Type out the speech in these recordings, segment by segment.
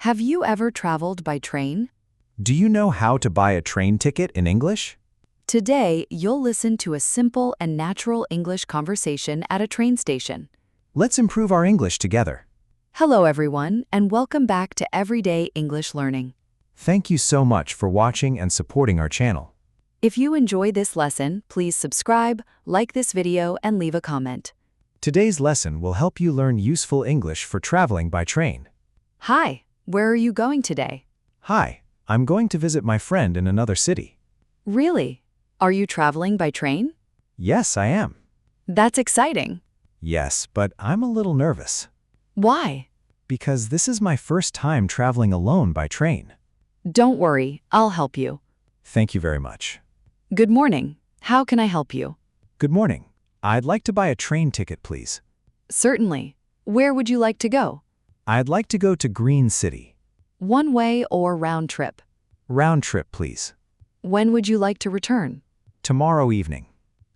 Have you ever traveled by train? Do you know how to buy a train ticket in English? Today, you'll listen to a simple and natural English conversation at a train station. Let's improve our English together. Hello, everyone, and welcome back to Everyday English Learning. Thank you so much for watching and supporting our channel. If you enjoy this lesson, please subscribe, like this video, and leave a comment. Today's lesson will help you learn useful English for traveling by train. Hi, where are you going today? Hi, I'm going to visit my friend in another city. Really? Are you traveling by train? Yes, I am. That's exciting. Yes, but I'm a little nervous. Why? Because this is my first time traveling alone by train. Don't worry, I'll help you. Thank you very much. Good morning. How can I help you? Good morning. I'd like to buy a train ticket, please. Certainly. Where would you like to go? I'd like to go to Green City. One way or round trip? Round trip, please. When would you like to return? Tomorrow evening.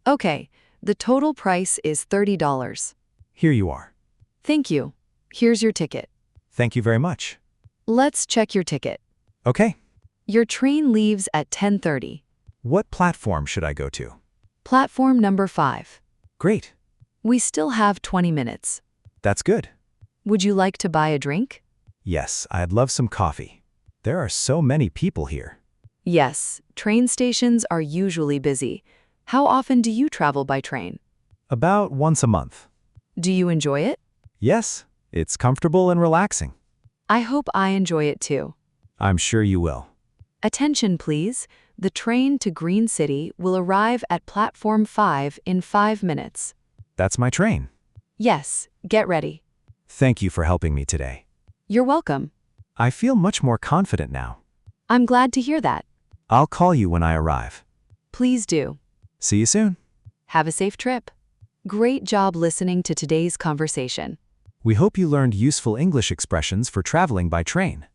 Okay, the total price is $30. Here you are. Thank you. Here's your ticket. Thank you very much. Let's check your ticket. Okay. Your train leaves at 10:30. What platform should I go to? Platform number 5. Great. We still have 20 minutes. That's good. Would you like to buy a drink? Yes, I'd love some coffee. There are so many people here. Yes, train stations are usually busy. How often do you travel by train? About once a month. Do you enjoy it? Yes, it's comfortable and relaxing. I hope I enjoy it too. I'm sure you will. Attention, please. The train to Green City will arrive at Platform 5 in 5 minutes. That's my train. Yes, get ready. Thank you for helping me today. You're welcome. I feel much more confident now. I'm glad to hear that. I'll call you when I arrive. Please do. See you soon. Have a safe trip. Great job listening to today's conversation. We hope you learned useful English expressions for traveling by train.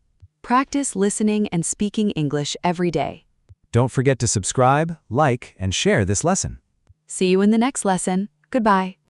Practice listening and speaking English every day. Don't forget to subscribe, like, and share this lesson. See you in the next lesson. Goodbye.